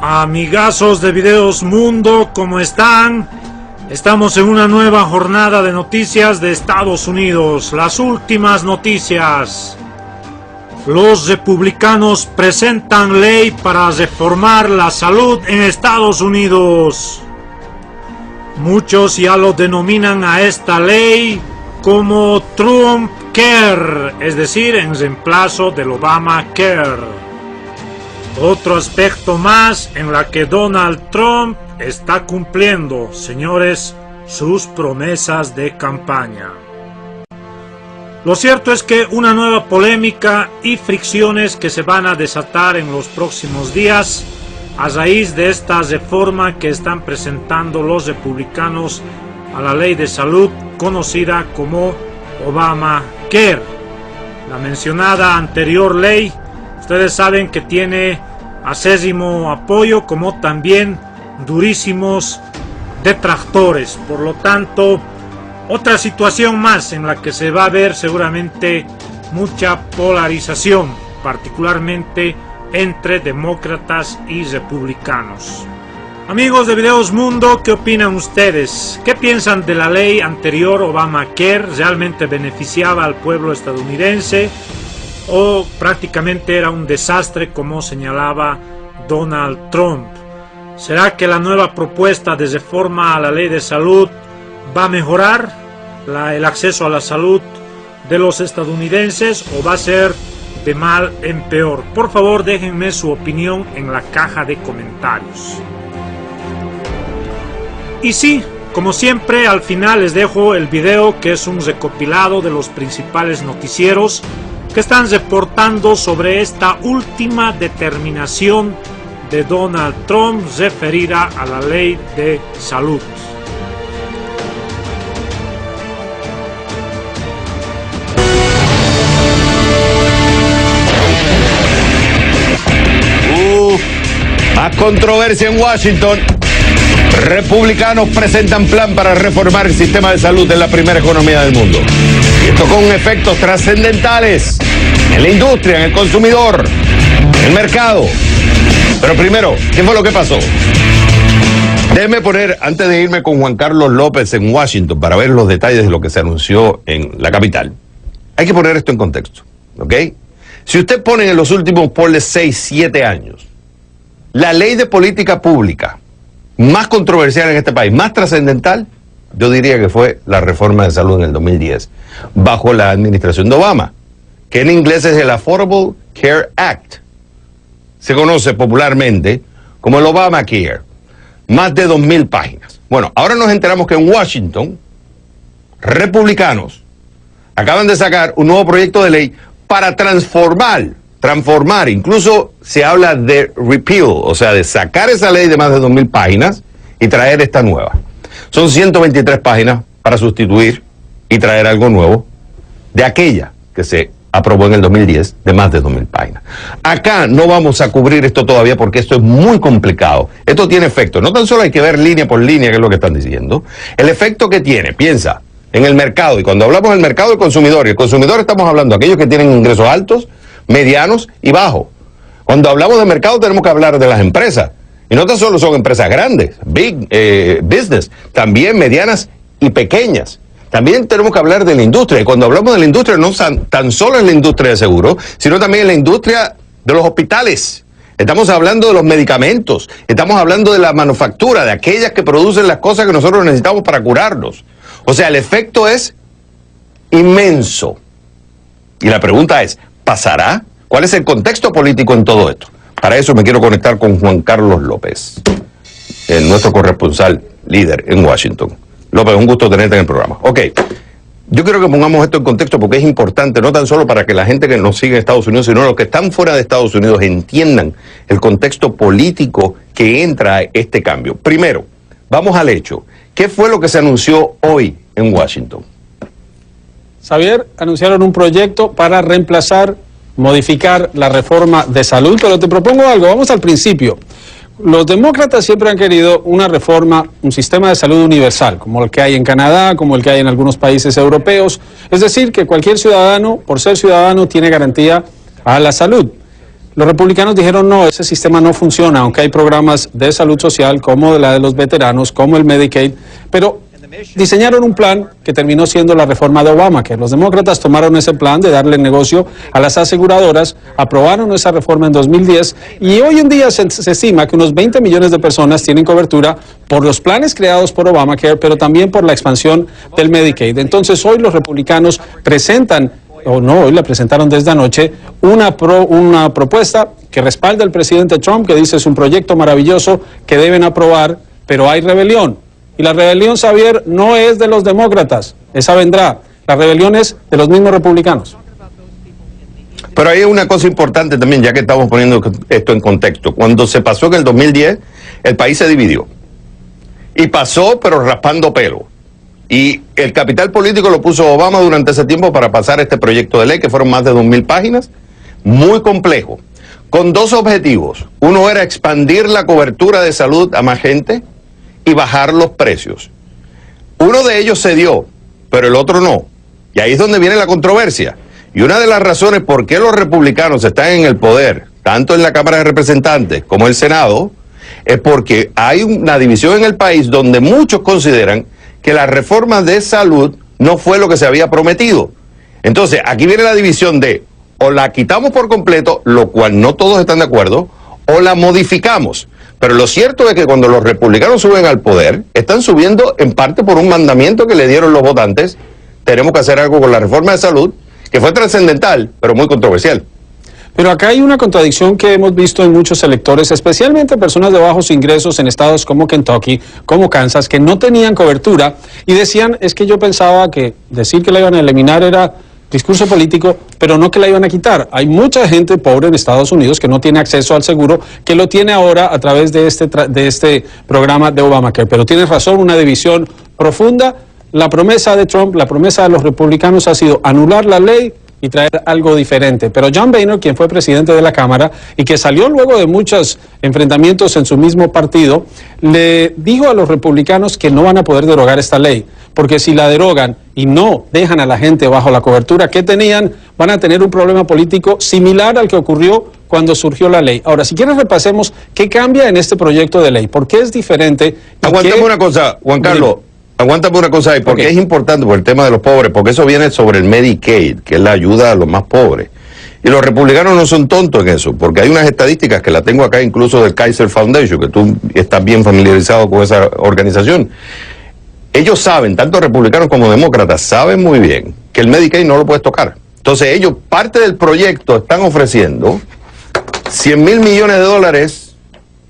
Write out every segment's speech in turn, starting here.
Amigazos de Videos Mundo, ¿cómo están? Estamos en una nueva jornada de noticias de Estados Unidos. Las últimas noticias. Los republicanos presentan ley para reformar la salud en Estados Unidos. Muchos ya lo denominan a esta ley como Trump Care, es decir, en reemplazo del Obamacare. Otro aspecto más en la que Donald Trump está cumpliendo, señores, sus promesas de campaña. Lo cierto es que una nueva polémica y fricciones que se van a desatar en los próximos días a raíz de esta reforma que están presentando los republicanos a la ley de salud conocida como Obamacare. La mencionada anterior ley, ustedes saben que tiene acérrimo apoyo como también durísimos detractores. Por lo tanto, otra situación más en la que se va a ver seguramente mucha polarización, particularmente entre demócratas y republicanos. Amigos de Videos Mundo, ¿qué opinan ustedes? ¿Qué piensan de la ley anterior Obamacare? ¿Realmente beneficiaba al pueblo estadounidense o prácticamente era un desastre como señalaba Donald Trump? ¿Será que la nueva propuesta de reforma a la ley de salud va a mejorar el acceso a la salud de los estadounidenses o va a ser de mal en peor? Por favor, déjenme su opinión en la caja de comentarios. Y sí, como siempre, al final les dejo el video que es un recopilado de los principales noticieros que están reportando sobre esta última determinación de Donald Trump referida a la ley de salud. Más controversia en Washington. Republicanos presentan plan para reformar el sistema de salud de la primera economía del mundo. Y esto con efectos trascendentales en la industria, en el consumidor, en el mercado. Pero primero, ¿qué fue lo que pasó? Déjenme poner, antes de irme con Juan Carlos López en Washington para ver los detalles de lo que se anunció en la capital, hay que poner esto en contexto, ¿ok? Si usted pone en los últimos, ponle 6, 7 años, la ley de política pública más controversial en este país, más trascendental, yo diría que fue la reforma de salud en el 2010, bajo la administración de Obama, que en inglés es el Affordable Care Act. Se conoce popularmente como el Obamacare. Más de 2,000 páginas. Bueno, ahora nos enteramos que en Washington, republicanos acaban de sacar un nuevo proyecto de ley para transformar, incluso se habla de repeal, o sea, de sacar esa ley de más de 2,000 páginas y traer esta nueva. Son 123 páginas para sustituir y traer algo nuevo de aquella que se aprobó en el 2010 de más de 2,000 páginas. Acá no vamos a cubrir esto todavía porque esto es muy complicado. Esto tiene efecto. No tan solo hay que ver línea por línea, que es lo que están diciendo. El efecto que tiene, piensa, en el mercado. Y cuando hablamos del mercado del consumidor, y el consumidor estamos hablando de aquellos que tienen ingresos altos, medianos y bajos. Cuando hablamos de mercado tenemos que hablar de las empresas. Y no tan solo son empresas grandes, big business, también medianas y pequeñas. También tenemos que hablar de la industria. Y cuando hablamos de la industria, no tan solo en la industria de seguros, sino también en la industria de los hospitales. Estamos hablando de los medicamentos. Estamos hablando de la manufactura, de aquellas que producen las cosas que nosotros necesitamos para curarnos. O sea, el efecto es inmenso. Y la pregunta es, ¿pasará? ¿Cuál es el contexto político en todo esto? Para eso me quiero conectar con Juan Carlos López, nuestro corresponsal líder en Washington. López, un gusto tenerte en el programa. Ok, yo quiero que pongamos esto en contexto porque es importante, no tan solo para que la gente que nos sigue en Estados Unidos, sino los que están fuera de Estados Unidos entiendan el contexto político que entra a este cambio. Primero, vamos al hecho. ¿Qué fue lo que se anunció hoy en Washington? Xavier, anunciaron un proyecto para modificar la reforma de salud, pero te propongo algo, vamos al principio. Los demócratas siempre han querido una reforma, un sistema de salud universal, como el que hay en Canadá, como el que hay en algunos países europeos. Es decir, que cualquier ciudadano, por ser ciudadano, tiene garantía a la salud. Los republicanos dijeron no, ese sistema no funciona, aunque hay programas de salud social como la de los veteranos, como el Medicaid, pero diseñaron un plan que terminó siendo la reforma de Obamacare. Los demócratas tomaron ese plan de darle negocio a las aseguradoras, aprobaron esa reforma en 2010 y hoy en día se estima que unos 20 millones de personas tienen cobertura por los planes creados por Obamacare, pero también por la expansión del Medicaid. Entonces hoy los republicanos presentan, o no, hoy la presentaron desde anoche, una propuesta que respalda al presidente Trump, que dice es un proyecto maravilloso que deben aprobar, pero hay rebelión. Y la rebelión, Xavier, no es de los demócratas, esa vendrá. La rebelión es de los mismos republicanos. Pero hay una cosa importante también, ya que estamos poniendo esto en contexto. Cuando se pasó en el 2010, el país se dividió. Y pasó, pero raspando pelo. Y el capital político lo puso Obama durante ese tiempo para pasar este proyecto de ley, que fueron más de 2.000 páginas, muy complejo, con dos objetivos. Uno era expandir la cobertura de salud a más gente y bajar los precios. Uno de ellos se dio, pero el otro no. Y ahí es donde viene la controversia. Y una de las razones por qué los republicanos están en el poder, tanto en la Cámara de Representantes como en el Senado, es porque hay una división en el país donde muchos consideran que la reforma de salud no fue lo que se había prometido. Entonces, aquí viene la división de o la quitamos por completo, lo cual no todos están de acuerdo, o la modificamos. Pero lo cierto es que cuando los republicanos suben al poder, están subiendo en parte por un mandamiento que le dieron los votantes. Tenemos que hacer algo con la reforma de salud, que fue trascendental, pero muy controversial. Pero acá hay una contradicción que hemos visto en muchos electores, especialmente personas de bajos ingresos en estados como Kentucky, como Kansas, que no tenían cobertura y decían, es que yo pensaba que decir que la iban a eliminar era discurso político, pero no que la iban a quitar. Hay mucha gente pobre en Estados Unidos que no tiene acceso al seguro, que lo tiene ahora a través de este programa de Obamacare. Pero tienes razón, una división profunda. La promesa de Trump, la promesa de los republicanos ha sido anular la ley y traer algo diferente. Pero John Boehner, quien fue presidente de la Cámara y que salió luego de muchos enfrentamientos en su mismo partido, le dijo a los republicanos que no van a poder derogar esta ley, porque si la derogan y no dejan a la gente bajo la cobertura que tenían, van a tener un problema político similar al que ocurrió cuando surgió la ley. Ahora, si quieres repasemos qué cambia en este proyecto de ley, por qué es diferente. Aguántame una cosa, Juan Carlos. Aguántame una cosa ahí, porque es importante por el tema de los pobres, porque eso viene sobre el Medicaid, que es la ayuda a los más pobres. Y los republicanos no son tontos en eso, porque hay unas estadísticas que la tengo acá incluso del Kaiser Foundation, que tú estás bien familiarizado con esa organización. Ellos saben, tanto republicanos como demócratas, saben muy bien que el Medicaid no lo puedes tocar. Entonces ellos, parte del proyecto, están ofreciendo $100,000 millones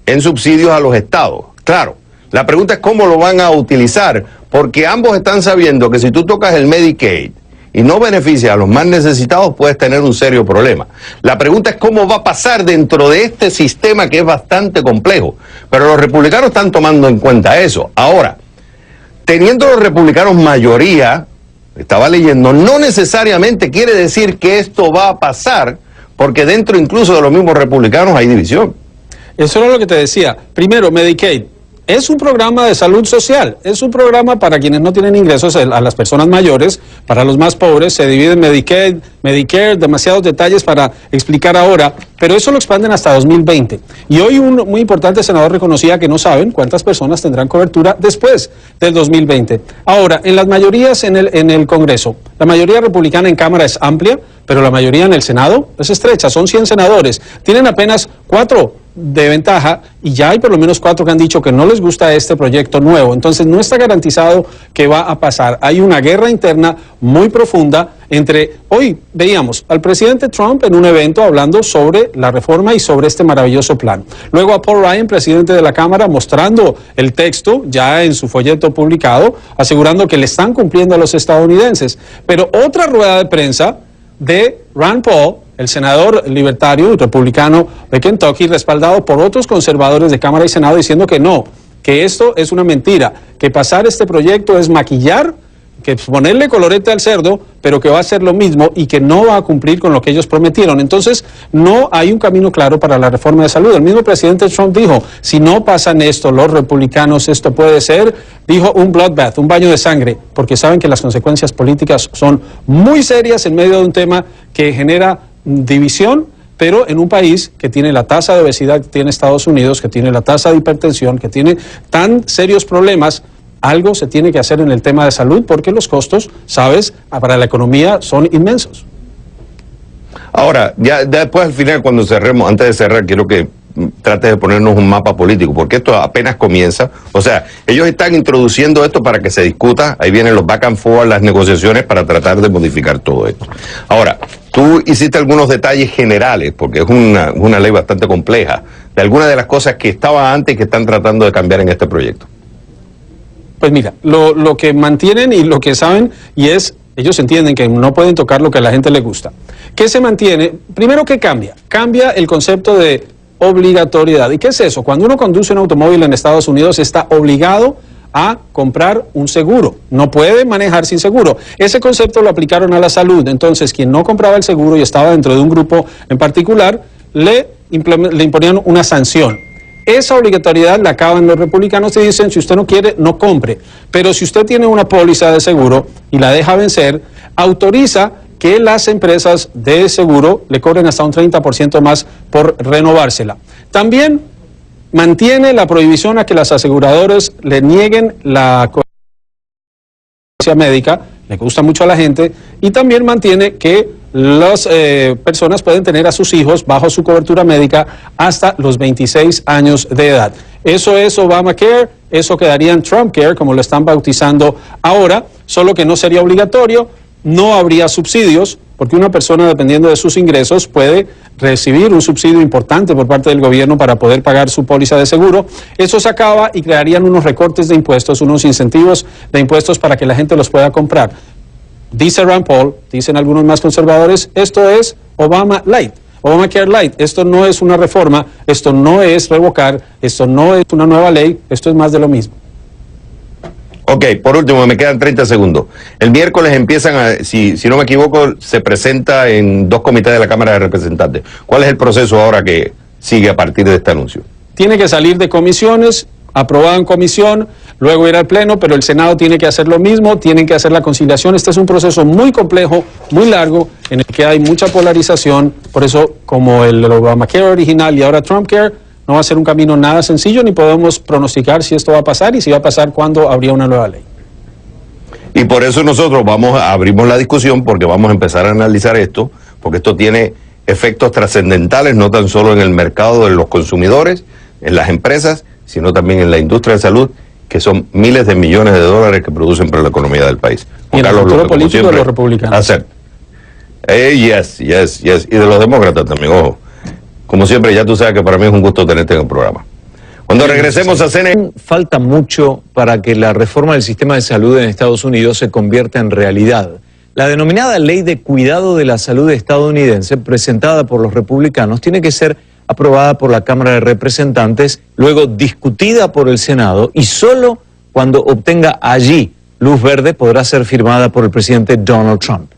en subsidios a los estados. Claro. La pregunta es cómo lo van a utilizar, porque ambos están sabiendo que si tú tocas el Medicaid y no beneficias a los más necesitados, puedes tener un serio problema. La pregunta es cómo va a pasar dentro de este sistema que es bastante complejo. Pero los republicanos están tomando en cuenta eso. Ahora, teniendo los republicanos mayoría, estaba leyendo, no necesariamente quiere decir que esto va a pasar, porque dentro incluso de los mismos republicanos hay división. Eso era lo que te decía. Primero, Medicaid. Es un programa de salud social, es un programa para quienes no tienen ingresos, a las personas mayores, para los más pobres, se divide en Medicaid, Medicare, demasiados detalles para explicar ahora, pero eso lo expanden hasta 2020. Y hoy un muy importante senador reconocía que no saben cuántas personas tendrán cobertura después del 2020. Ahora, en las mayorías en el Congreso, la mayoría republicana en Cámara es amplia, pero la mayoría en el Senado es estrecha, son 100 senadores, tienen apenas 4 de ventaja y ya hay por lo menos 4 que han dicho que no les gusta este proyecto nuevo. Entonces no está garantizado que va a pasar. Hay una guerra interna muy profunda entre, hoy veíamos al presidente Trump en un evento hablando sobre la reforma y sobre este maravilloso plan. Luego a Paul Ryan, presidente de la Cámara, mostrando el texto ya en su folleto publicado, asegurando que le están cumpliendo a los estadounidenses. Pero otra rueda de prensa de Rand Paul, el senador libertario y republicano de Kentucky, respaldado por otros conservadores de Cámara y Senado, diciendo que no, que esto es una mentira, que pasar este proyecto es maquillar, que ponerle colorete al cerdo, pero que va a ser lo mismo y que no va a cumplir con lo que ellos prometieron. Entonces, no hay un camino claro para la reforma de salud. El mismo presidente Trump dijo, si no pasan esto, los republicanos, esto puede ser, dijo, un bloodbath, un baño de sangre, porque saben que las consecuencias políticas son muy serias en medio de un tema que genera división pero en un país que tiene la tasa de obesidad que tiene Estados Unidos, que tiene la tasa de hipertensión, que tiene tan serios problemas, algo se tiene que hacer en el tema de salud porque los costos, sabes, para la economía son inmensos. Ahora, ya después al final, cuando cerremos, antes de cerrar, quiero que trate de ponernos un mapa político, porque esto apenas comienza. O sea, ellos están introduciendo esto para que se discuta, ahí vienen los back and forth, las negociaciones para tratar de modificar todo esto. Ahora, tú hiciste algunos detalles generales, porque es una ley bastante compleja, de algunas de las cosas que estaban antes y que están tratando de cambiar en este proyecto. Pues mira, lo que mantienen y lo que saben, y es, ellos entienden que no pueden tocar lo que a la gente le gusta. ¿Qué se mantiene? Primero, ¿qué cambia? Cambia el concepto de obligatoriedad. ¿Y qué es eso? Cuando uno conduce un automóvil en Estados Unidos está obligado a comprar un seguro. No puede manejar sin seguro. Ese concepto lo aplicaron a la salud. Entonces, quien no compraba el seguro y estaba dentro de un grupo en particular, le imponían una sanción. Esa obligatoriedad la acaban los republicanos y dicen, si usted no quiere, no compre. Pero si usted tiene una póliza de seguro y la deja vencer, autoriza que las empresas de seguro le cobren hasta un 30% más por renovársela. También mantiene la prohibición a que las aseguradoras le nieguen la cobertura médica, le gusta mucho a la gente, y también mantiene que las personas pueden tener a sus hijos bajo su cobertura médica hasta los 26 años de edad. Eso es Obamacare, eso quedaría en Trumpcare, como lo están bautizando ahora, solo que no sería obligatorio. No habría subsidios, porque una persona, dependiendo de sus ingresos, puede recibir un subsidio importante por parte del gobierno para poder pagar su póliza de seguro. Eso se acaba y crearían unos recortes de impuestos, unos incentivos de impuestos para que la gente los pueda comprar. Dice Rand Paul, dicen algunos más conservadores, esto es Obama Light, Obamacare Light. Esto no es una reforma, esto no es revocar, esto no es una nueva ley, esto es más de lo mismo. Ok, por último, me quedan 30 segundos. El miércoles empiezan, si no me equivoco, se presenta en 2 comités de la Cámara de Representantes. ¿Cuál es el proceso ahora que sigue a partir de este anuncio? Tiene que salir de comisiones, aprobado en comisión, luego ir al Pleno, pero el Senado tiene que hacer lo mismo, tienen que hacer la conciliación. Este es un proceso muy complejo, muy largo, en el que hay mucha polarización. Por eso, como el Obamacare original y ahora Trumpcare, no va a ser un camino nada sencillo, ni podemos pronosticar si esto va a pasar y si va a pasar cuándo habría una nueva ley. Y por eso nosotros abrimos la discusión, porque vamos a empezar a analizar esto, porque esto tiene efectos trascendentales, no tan solo en el mercado de los consumidores, en las empresas, sino también en la industria de salud, que son miles de millones de dólares que producen para la economía del país. Y en el futuro político de los republicanos. Hacer. Yes. Y de los demócratas también, ojo. Como siempre, ya tú sabes que para mí es un gusto tenerte en el programa. Cuando regresemos a CNN... Falta mucho para que la reforma del sistema de salud en Estados Unidos se convierta en realidad. La denominada Ley de Cuidado de la Salud estadounidense, presentada por los republicanos, tiene que ser aprobada por la Cámara de Representantes, luego discutida por el Senado, y solo cuando obtenga allí luz verde podrá ser firmada por el presidente Donald Trump.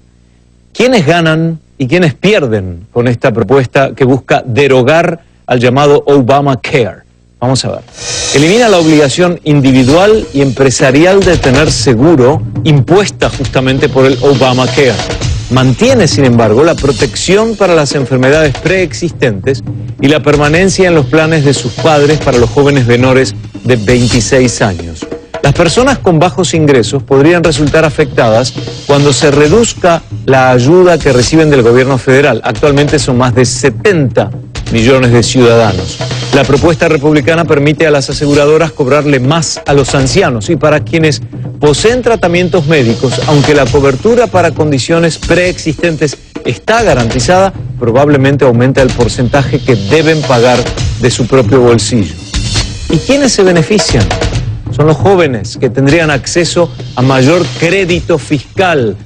¿Quiénes ganan y quiénes pierden con esta propuesta que busca derogar al llamado Obamacare? Vamos a ver. Elimina la obligación individual y empresarial de tener seguro impuesta justamente por el Obamacare. Mantiene, sin embargo, la protección para las enfermedades preexistentes y la permanencia en los planes de sus padres para los jóvenes menores de 26 años. Las personas con bajos ingresos podrían resultar afectadas cuando se reduzca la ayuda que reciben del gobierno federal. Actualmente son más de 70 millones de ciudadanos. La propuesta republicana permite a las aseguradoras cobrarle más a los ancianos y para quienes poseen tratamientos médicos, aunque la cobertura para condiciones preexistentes está garantizada, probablemente aumenta el porcentaje que deben pagar de su propio bolsillo. ¿Y quiénes se benefician? Son los jóvenes que tendrían acceso a mayor crédito fiscal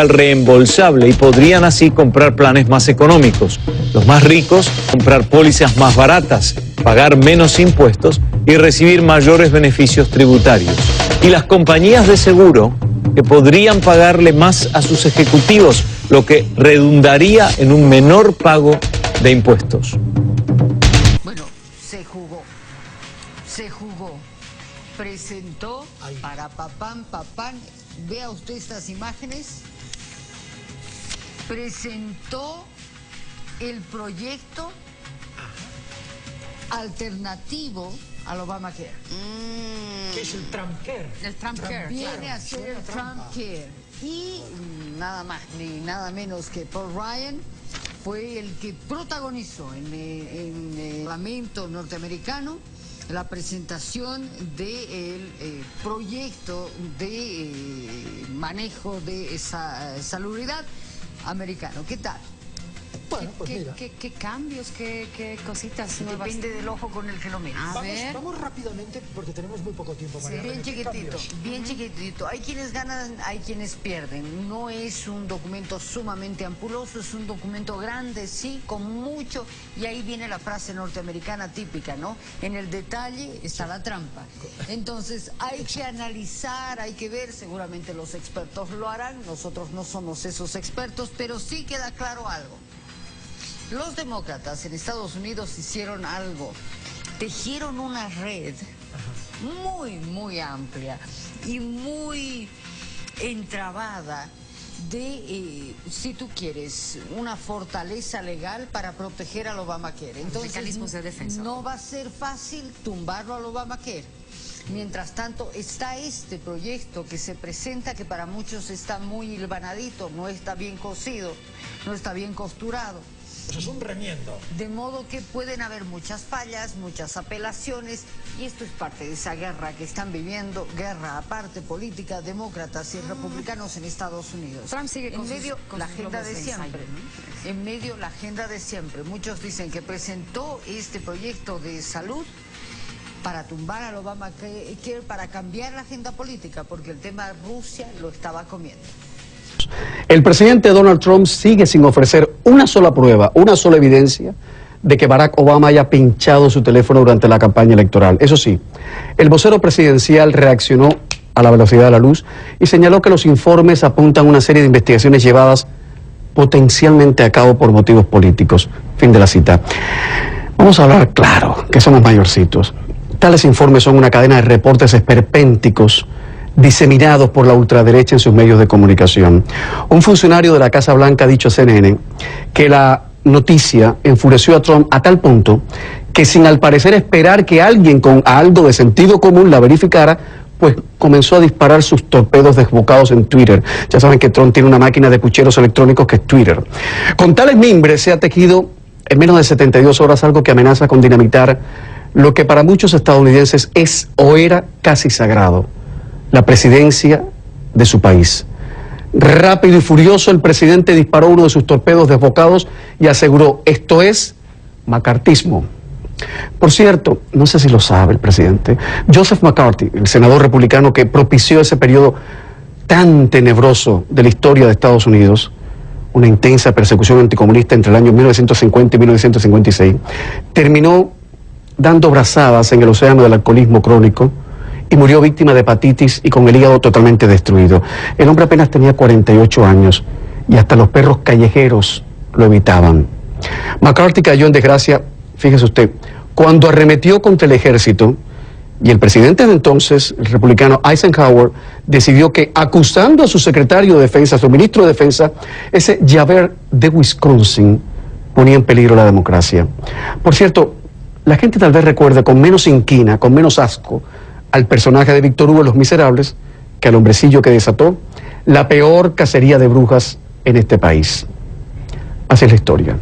reembolsable y podrían así comprar planes más económicos. Los más ricos comprar pólizas más baratas, pagar menos impuestos y recibir mayores beneficios tributarios. Y las compañías de seguro que podrían pagarle más a sus ejecutivos, lo que redundaría en un menor pago de impuestos. Bueno, se jugó. Presentó para papán, vea usted estas imágenes, presentó el proyecto alternativo al Obamacare. ¿Qué es el Trumpcare? El Trumpcare, Viene claro. a ser el Trumpcare. Y nada más ni nada menos que Paul Ryan fue el que protagonizó en el Parlamento norteamericano la presentación del proyecto de manejo de esa salubridad americano. ¿Qué tal? Bueno, pues mira. ¿Qué cambios, qué cositas nuevas? Depende del ojo con el que lo mires. A ver. Vamos rápidamente porque tenemos muy poco tiempo, María. Bien ¿Qué chiquitito, cambios? bien chiquitito. Hay quienes ganan, hay quienes pierden. No es un documento sumamente ampuloso, es un documento grande, sí, con mucho. Y ahí viene la frase norteamericana típica, ¿no? En el detalle está la trampa. Entonces hay que analizar, hay que ver, seguramente los expertos lo harán. Nosotros no somos esos expertos, pero sí queda claro algo. Los demócratas en Estados Unidos hicieron algo, tejieron una red muy amplia y muy entrabada de, si tú quieres, una fortaleza legal para proteger al Obamacare. Entonces, mecanismos de defensa. no va a ser fácil tumbarlo al Obamacare. Mientras tanto, está este proyecto que se presenta, que para muchos está muy hilvanadito, no está bien cosido, no está bien costurado. Pues es un remiendo. De modo que pueden haber muchas fallas, muchas apelaciones, y esto es parte de esa guerra que están viviendo, guerra aparte política, demócratas y republicanos en Estados Unidos. Trump sigue con en sus- medio con la sus agenda globos de de siempre, ensayo, ¿no? en medio la agenda de siempre. Muchos dicen que presentó este proyecto de salud para tumbar al Obamacare, para cambiar la agenda política, porque el tema Rusia lo estaba comiendo. El presidente Donald Trump sigue sin ofrecer una sola prueba, una sola evidencia de que Barack Obama haya pinchado su teléfono durante la campaña electoral. Eso sí, el vocero presidencial reaccionó a la velocidad de la luz y señaló que los informes apuntan a una serie de investigaciones llevadas potencialmente a cabo por motivos políticos. Fin de la cita. Vamos a hablar claro, que somos mayorcitos. Tales informes son una cadena de reportes esperpénticos diseminados por la ultraderecha en sus medios de comunicación. Un funcionario de la Casa Blanca ha dicho a CNN que la noticia enfureció a Trump a tal punto que, sin al parecer esperar que alguien con algo de sentido común la verificara, pues comenzó a disparar sus torpedos desbocados en Twitter. Ya saben que Trump tiene una máquina de pucheros electrónicos que es Twitter. Con tales mimbres se ha tejido en menos de 72 horas algo que amenaza con dinamitar lo que para muchos estadounidenses es o era casi sagrado: la presidencia de su país. Rápido y furioso, el presidente disparó uno de sus torpedos desbocados y aseguró: esto es macartismo. Por cierto, no sé si lo sabe el presidente, Joseph McCarthy, el senador republicano que propició ese periodo tan tenebroso de la historia de Estados Unidos, una intensa persecución anticomunista entre el año 1950 y 1956, terminó dando brazadas en el océano del alcoholismo crónico y murió víctima de hepatitis y con el hígado totalmente destruido. El hombre apenas tenía 48 años y hasta los perros callejeros lo evitaban. McCarthy cayó en desgracia, fíjese usted, cuando arremetió contra el ejército, y el presidente de entonces, el republicano Eisenhower, decidió que, acusando a su secretario de defensa, a su ministro de defensa, ese Javert de Wisconsin, ponía en peligro la democracia. Por cierto, la gente tal vez recuerda con menos inquina, con menos asco, al personaje de Víctor Hugo en Los Miserables que al hombrecillo que desató la peor cacería de brujas en este país. Así es la historia.